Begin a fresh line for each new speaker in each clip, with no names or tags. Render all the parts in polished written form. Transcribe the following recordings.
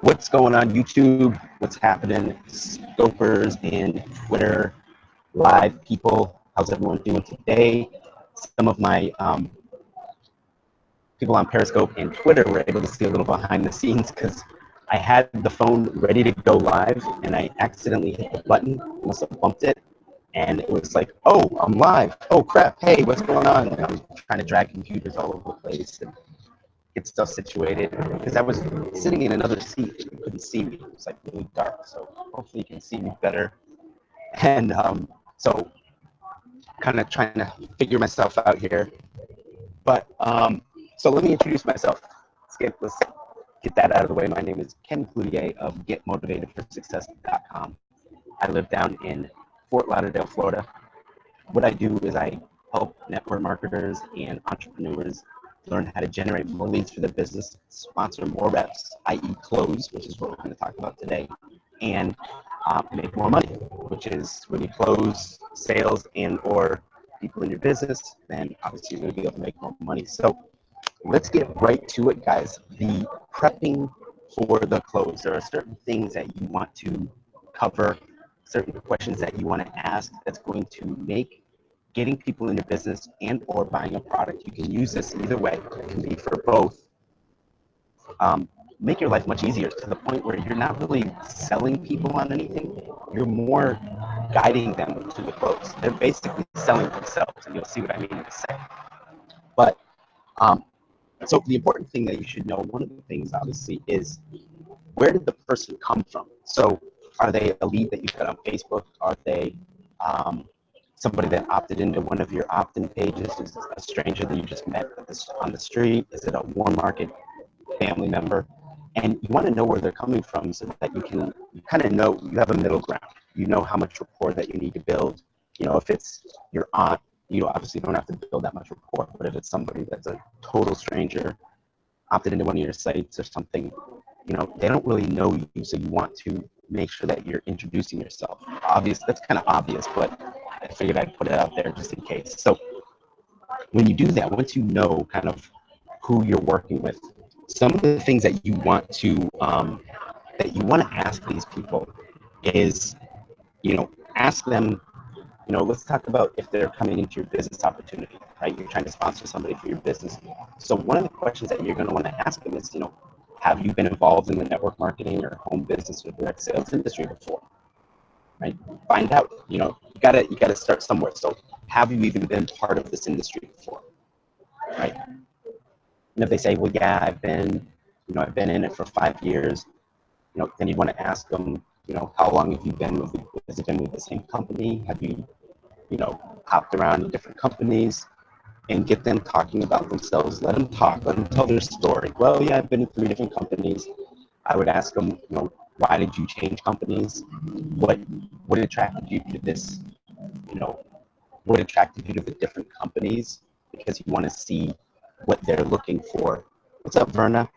What's going on YouTube? What's happening? Scopers and Twitter live people. How's everyone doing today? Some of my people on Periscope and Twitter were able to see a little behind the scenes because I had the phone ready to go live and I accidentally hit the button, must have bumped it, and it was like, oh, I'm live. Oh crap, hey, what's going on? And I'm trying to drag computers all over the place and get stuff situated because I was sitting in another seat and you couldn't see me. It was like really dark, so hopefully you can see me better. And so kind of trying to figure myself out here. But so let me introduce myself. Let's get that out of the way. My name is Ken Cloutier of GetMotivatedForSuccess.com. I live down in Fort Lauderdale, Florida. What I do is I help network marketers and entrepreneurs learn how to generate more leads for their business, sponsor more reps, i.e. close, which is what we're going to talk about today, and make more money, which is when you close sales and or people in your business, then obviously you're going to be able to make more money. So let's get right to it, guys. The prepping for the close. There are certain things that you want to cover, certain questions that you want to ask that's going to make getting people in your business and or buying a product. You can use this either way. It can be for both. Make your life much easier to the point where you're not really selling people on anything. You're more guiding them to the close. They're basically selling themselves, and you'll see what I mean in a second. But so the important thing that you should know, one of the things obviously is, where did the person come from? So are they a lead that you got on Facebook? Are they somebody that opted into one of your opt-in pages? Is it a stranger that you just met on the street? Is it a warm market family member? And you want to know where they're coming from so that you kind of know you have a middle ground. You know how much rapport that you need to build. You know, if it's your aunt, you obviously don't have to build that much rapport. But if it's somebody that's a total stranger, opted into one of your sites or something, you know, they don't really know you. So you want to make sure that you're introducing yourself. That's kind of obvious, but I figured I'd put it out there just in case. So when you do that, once you know kind of who you're working with, some of the things that you want to ask these people is, you know, ask them, you know, let's talk about if they're coming into your business opportunity, right? You're trying to sponsor somebody for your business. So one of the questions that you're going to want to ask them is, you know, have you been involved in the network marketing or home business or direct sales industry before? Right? Find out, you know, you gotta start somewhere. So have you even been part of this industry before? Right? And if they say, well, yeah, I've been in it for 5 years, you know, then you want to ask them, you know, how long have you been with has it been with the same company? Have you, you know, hopped around in different companies? And get them talking about themselves. Let them talk, let them tell their story. Well, yeah, I've been in 3 different companies. I would ask them, you know, why did you change companies? What attracted you to this, you know, what attracted you to the different companies? Because you want to see what they're looking for. What's up, Verna?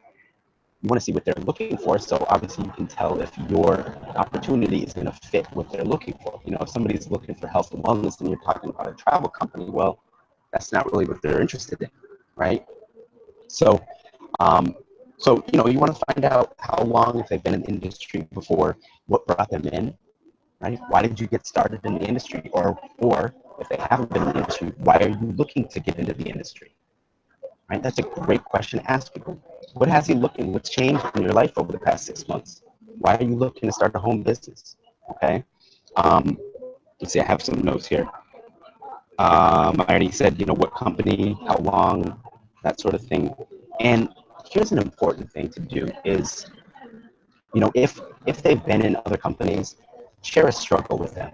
You want to see what they're looking for, so obviously you can tell if your opportunity is going to fit what they're looking for. You know, if somebody's looking for health and wellness and you're talking about a travel company, well, that's not really what they're interested in, right? So, you know, you want to find out how long, if they've been in the industry before, what brought them in, right? Why did you get started in the industry? Or if they haven't been in the industry, why are you looking to get into the industry? Right? That's a great question to ask people. What has you looking? What's changed in your life over the past 6 months? Why are you looking to start a home business? Okay. Let's see, I have some notes here. I already said, you know, what company, how long, that sort of thing. And here's an important thing to do is, you know, if they've been in other companies, share a struggle with them.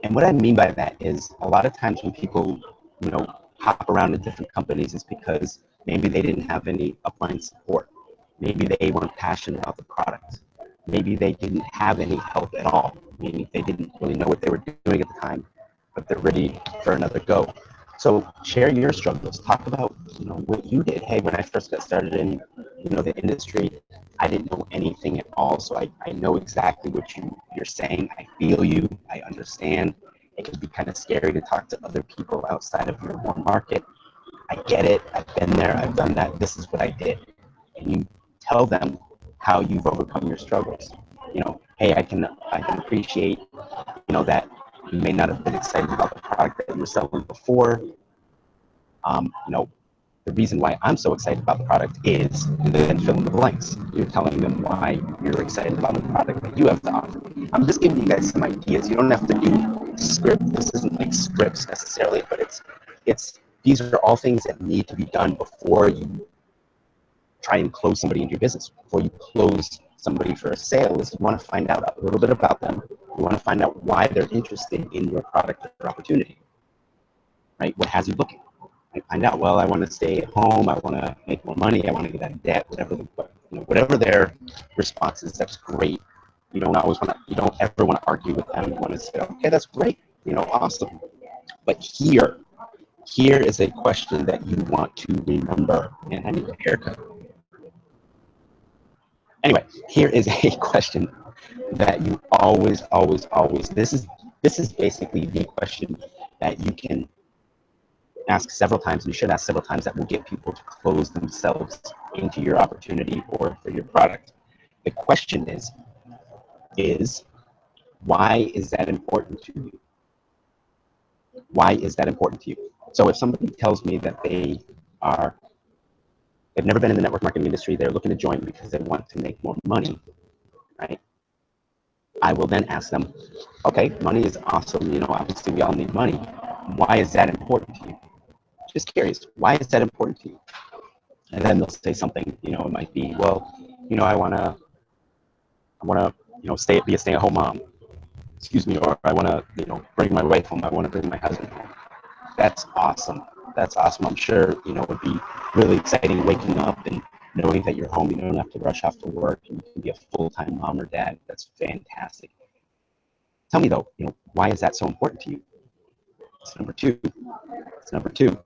And what I mean by that is, a lot of times when people, you know, hop around to different companies, is because maybe they didn't have any upline support. Maybe they weren't passionate about the product. Maybe they didn't have any help at all. Maybe they didn't really know what they were doing at the time, but they're ready for another go. So share your struggles. Talk about, you know, what you did. Hey, when I first got started in, you know, the industry, I didn't know anything at all. So I know exactly what you're saying. I feel you. I understand. It can be kind of scary to talk to other people outside of your home market. I get it. I've been there. I've done that. This is what I did. And you tell them how you've overcome your struggles. You know, hey, I can appreciate, you know, that you may not have been excited about the product that you were selling before. You know, the reason why I'm so excited about the product is, and then fill in the blanks. You're telling them why you're excited about the product that you have to offer. I'm just giving you guys some ideas. You don't have to do script. This isn't like scripts necessarily, but it's these are all things that need to be done before you try and close somebody into your business. Before you close somebody for a sale, is you want to find out a little bit about them. You want to find out why they're interested in your product or opportunity, right? What has you looking? I find out, well, I want to stay at home, I want to make more money, I want to get out of debt, whatever their response is. That's great. You don't ever want to argue with them. You want to say, okay, that's great, awesome. But here is a question that you want to remember. And I need a haircut. Anyway, here is a question that you always, this is basically the question that you can ask several times, you should ask several times, that will get people to close themselves into your opportunity or for your product. The question is why is that important to you? Why is that important to you? So if somebody tells me that they've never been in the network marketing industry, they're looking to join because they want to make more money, right? I will then ask them, okay, money is awesome, obviously we all need money. Why is that important to you? Just curious, why is that important to you? And then they'll say something, it might be, well, I want to, be a stay-at-home mom, or I want to, bring my wife home, I want to bring my husband home. That's awesome. I'm sure, it would be really exciting waking up and knowing that you're home, you don't have to rush off to work, and you can be a full-time mom or dad. That's fantastic. Tell me though, why is that so important to you? It's number two.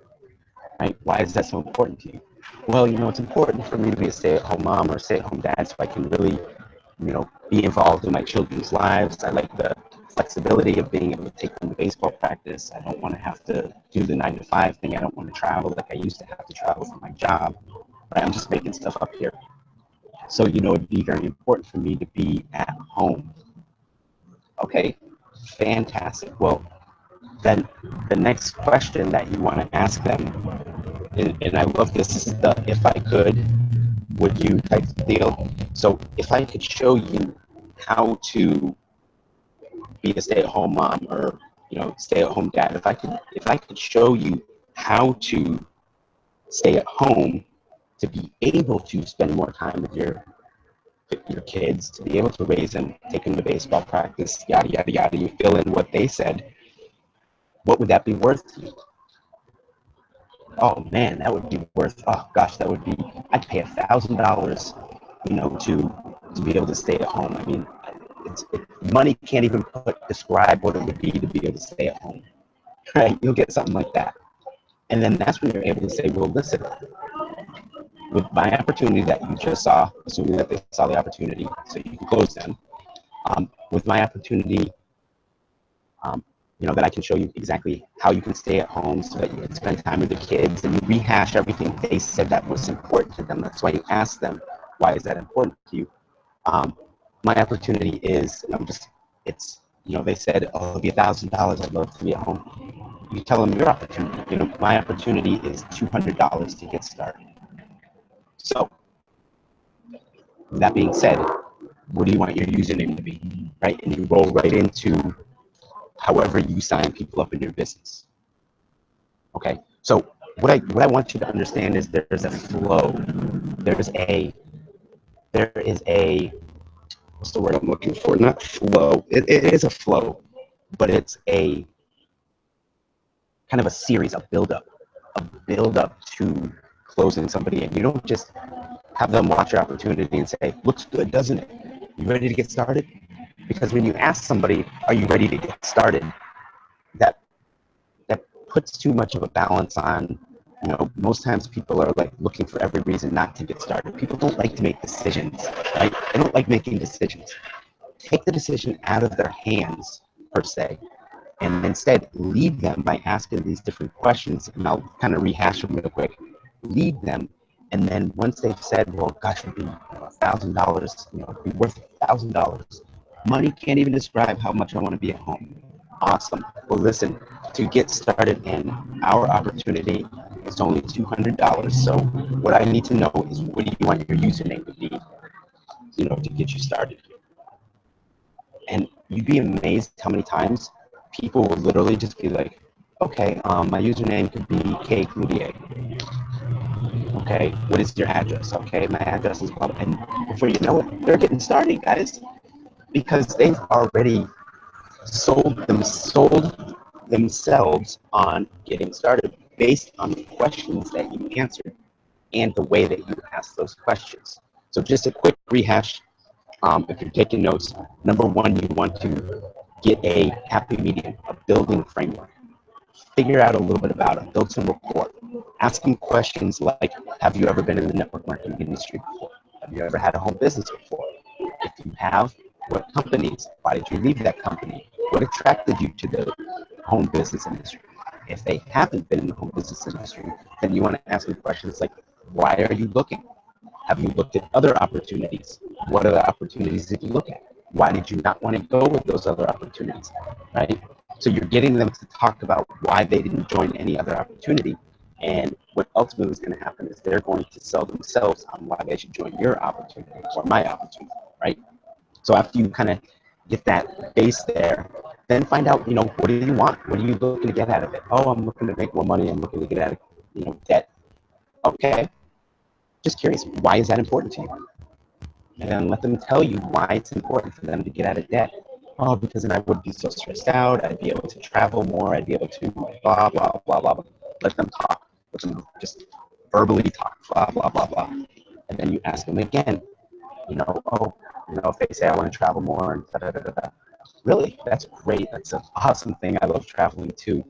Right? Why is that so important to you? Well, it's important for me to be a stay-at-home mom or stay-at-home dad so I can really, be involved in my children's lives. I like the flexibility of being able to take them to baseball practice. I don't want to have to do the 9-to-5 thing. I don't want to travel like I used to have to travel for my job. Right? I'm just making stuff up here. So, it'd be very important for me to be at home. Okay, fantastic. Well, then the next question that you want to ask them, and I love this, is the if I could, would you type deal. So if I could show you how to be a stay-at-home mom or stay-at-home dad, if I could show you how to stay at home to be able to spend more time with your kids, to be able to raise them, take them to baseball practice, yada yada yada, you fill in what they said, what would that be worth to you? Oh man, that would be worth, oh gosh, I'd pay $1,000, to be able to stay at home. I mean, money can't even describe what it would be to be able to stay at home, right? You'll get something like that. And then that's when you're able to say, well, listen, with my opportunity that you just saw, assuming that they saw the opportunity, so you can close them, with my opportunity, that I can show you exactly how you can stay at home so that you can spend time with the kids, and you rehash everything they said that was important to them. That's why you ask them, why is that important to you? My opportunity is, they said, oh, it'll be $1,000. I'd love to be at home. You tell them your opportunity. My opportunity is $200 to get started. So, that being said, what do you want your username to be, right? And you roll right into however you sign people up in your business. Okay, so what I want you to understand is there's a flow. There is a what's the word I'm looking for? Not flow. It is a flow, but it's a kind of a series, a build up to closing somebody in. You don't just have them watch your opportunity and say, looks good, doesn't it? You ready to get started? Because when you ask somebody, are you ready to get started? That puts too much of a balance on, most times people are like looking for every reason not to get started. People don't like to make decisions, right? They don't like making decisions. Take the decision out of their hands, per se, and instead lead them by asking these different questions, and I'll kind of rehash them real quick. Lead them And then once they've said, well, gosh, it'd be $1,000, it'd be worth $1,000. Money can't even describe how much I want to be at home. Awesome. Well, listen, to get started in our opportunity, it's only $200. So what I need to know is, what do you want your username to be, to get you started? And you'd be amazed how many times people will literally just be like, okay, my username could be K Cloutier. Okay, what is your address? Okay, my address is blah, blah. And before you know it, they're getting started, guys, because they've already sold themselves on getting started based on the questions that you answered and the way that you ask those questions. So just a quick rehash. If you're taking notes, number one, you want to get a happy medium, a building framework. Figure out a little bit about it, build some rapport. Ask them questions like, have you ever been in the network marketing industry before? Have you ever had a home business before? If you have, what companies? Why did you leave that company? What attracted you to the home business industry? If they haven't been in the home business industry, then you want to ask them questions like, why are you looking? Have you looked at other opportunities? What other opportunities did you look at? Why did you not want to go with those other opportunities, right? So you're getting them to talk about why they didn't join any other opportunity. And what ultimately is going to happen is they're going to sell themselves on why they should join your opportunity or my opportunity, right? So after you kind of get that base there, then find out, what do you want? What are you looking to get out of it? Oh, I'm looking to make more money. I'm looking to get out of, debt. Okay. Just curious, why is that important to you? And then let them tell you why it's important for them to get out of debt. Oh, because then I would be so stressed out. I'd be able to travel more. I'd be able to blah, blah, blah, blah, blah. Let them talk. Let them just verbally talk, blah, blah, blah, blah. And then you ask them again, if they say I want to travel more and da, da, da, da. Really? That's great. That's an awesome thing. I love traveling too.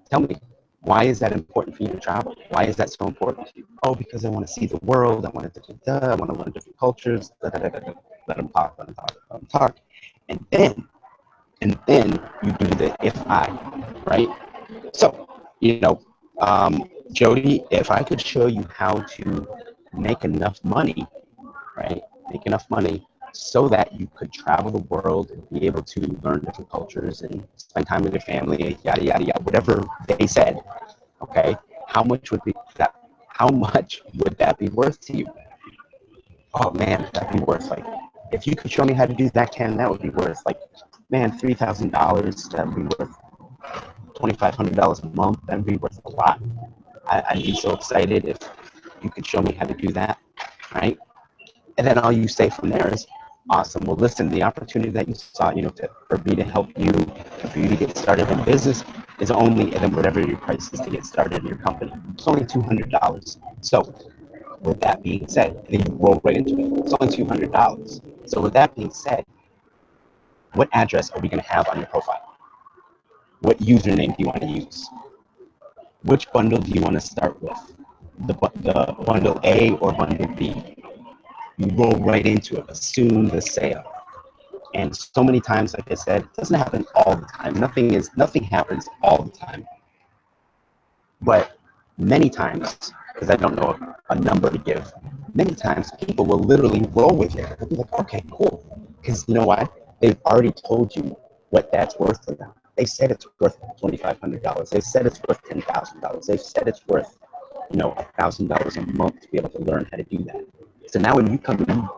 Tell me, why is that important for you to travel? Why is that so important to you? Oh, because I want to see the world. I want to, I want to learn different cultures. Da, da, da, da, da. Let them talk, let them talk, let them talk. And then you do the if I, right? So, Jody, if I could show you how to make enough money, right? Make enough money so that you could travel the world and be able to learn different cultures and spend time with your family, yada yada yada, whatever they said. Okay, how much would that be worth to you? Oh man, that'd be worth, like, if you could show me how to do that, Ken, that would be worth, like, man, $3,000. That'd be worth $2,500 a month. That'd be worth a lot. I'd be so excited if you could show me how to do that, right? And then all you say from there is, awesome. Well, listen, the opportunity that you saw, for me to help you, for you to get started in business is only, and then whatever your price is to get started in your company, it's only $200. So with that being said, then you roll right into it. It's only $200. So with that being said, what address are we going to have on your profile? What username do you want to use? Which bundle do you want to start with? The bundle A or bundle B? You roll right into it, assume the sale. And so many times, like I said, it doesn't happen all the time. Nothing happens all the time. But many times, because I don't know a number to give, many times people will literally roll with it. They'll be like, okay, cool. Because you know what? They've already told you what that's worth for them. They said it's worth $2,500. They said it's worth $10,000. They've said it's worth, $1,000 a month to be able to learn how to do that. So now when you come in,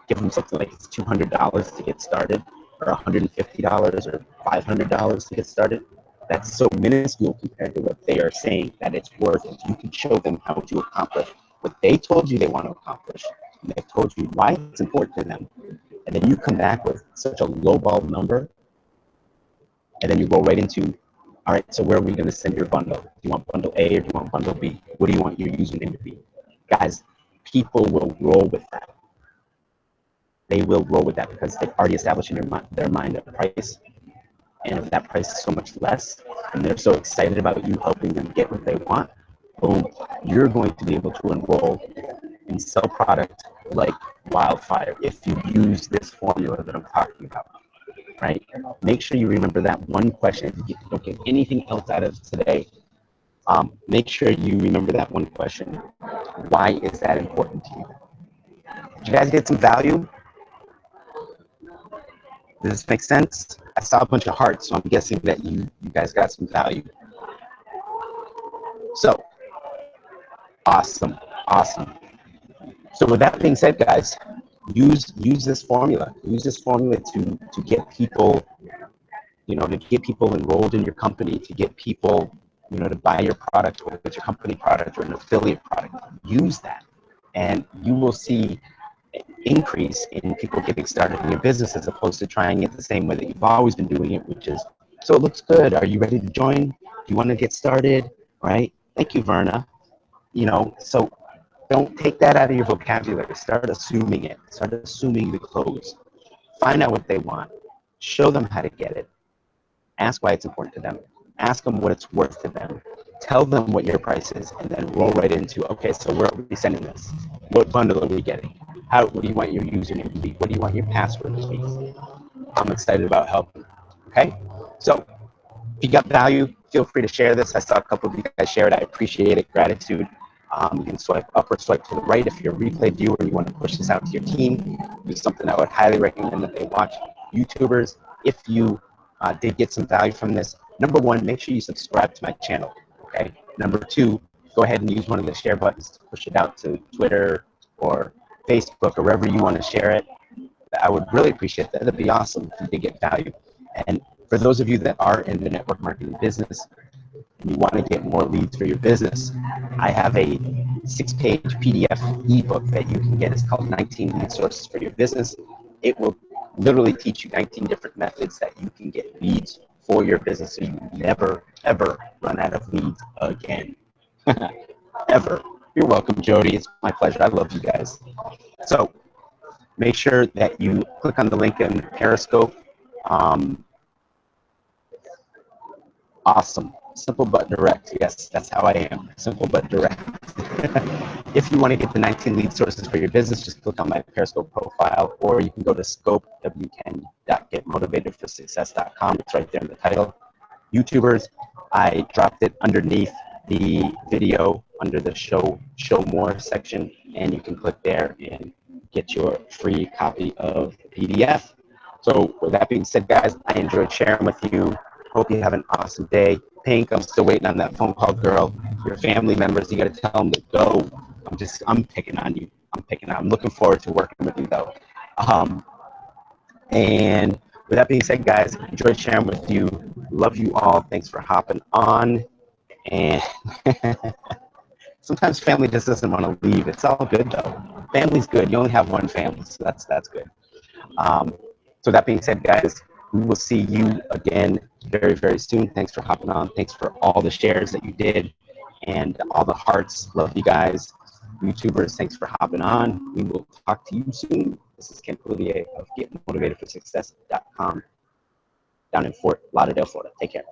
give them something like it's $200 to get started, or $150 or $500 to get started. That's so minuscule compared to what they are saying that it's worth. If you can show them how to accomplish what they told you they want to accomplish, and they've told you why it's important to them, and then you come back with such a lowball number, and then you go right into, all right, so where are we going to send your bundle? Do you want bundle A or do you want bundle B? What do you want your username to be? Guys, people will roll with that. They will roll with that because they've already established in their mind a price. And if that price is so much less, and they're so excited about you helping them get what they want, boom, you're going to be able to enroll and sell product like wildfire if you use this formula that I'm talking about, right? Make sure you remember that one question. If you don't get anything else out of today, Make sure you remember that one question. Why is that important to you? Did you guys get some value? Does this make sense? I saw a bunch of hearts, so I'm guessing that you guys got some value. So, awesome, awesome. So with that being said, guys, use this formula. Use this formula to get people, to get people enrolled in your company, to get people, to buy your product, whether it's your company product or an affiliate product. Use that, and you will see an increase in people getting started in your business as opposed to trying it the same way that you've always been doing it, which is, so it looks good. Are you ready to join? Do you want to get started? Right? Thank you, Verna. So don't take that out of your vocabulary. Start assuming it. Start assuming the close. Find out what they want. Show them how to get it. Ask why it's important to them. Ask them what it's worth to them. Tell them what your price is, and then roll right into, okay, so where are we sending this? What bundle are we getting? What do you want your username to be? What do you want your password to be? I'm excited about helping. Okay? So if you got value, feel free to share this. I saw a couple of you guys share it. I appreciate it. Gratitude. You can swipe up or swipe to the right if you're a replay viewer and you want to push this out to your team. It's something I would highly recommend that they watch. YouTubers, if you did get some value from this, number one, make sure you subscribe to my channel. Okay. Number two, go ahead and use one of the share buttons to push it out to Twitter or Facebook or wherever you want to share it. I would really appreciate that. That'd be awesome if you did get value. And for those of you that are in the network marketing business and you want to get more leads for your business, I have a 6-page PDF ebook that you can get. It's called 19 Lead Sources for Your Business. It will literally teach you 19 different methods that you can get leads for your business so you never, ever run out of leads again. Ever. You're welcome, Jody. It's my pleasure. I love you guys. So make sure that you click on the link in Periscope. Awesome. Simple but direct. Yes, that's how I am. Simple but direct. If you want to get the 19 lead sources for your business, just click on my Periscope profile, or you can go to scope.getmotivatedforsuccess.com. It's right there in the title. YouTubers, I dropped it underneath the video under the show more section, and you can click there and get your free copy of the PDF. So with that being said, guys, I enjoyed sharing with you. Hope you have an awesome day. Pink, I'm still waiting on that phone call, girl. Your family members, you got to tell them to go. I'm picking on you. I'm looking forward to working with you, though. And with that being said, guys, enjoyed sharing with you. Love you all. Thanks for hopping on. And sometimes family just doesn't want to leave. It's all good, though. Family's good. You only have one family, so that's good. So that being said, guys, we will see you again very, very soon. Thanks for hopping on. Thanks for all the shares that you did and all the hearts. Love you guys. YouTubers, thanks for hopping on. We will talk to you soon. This is Ken Coulier of GetMotivatedForSuccess.com down in Fort Lauderdale, Florida. Take care.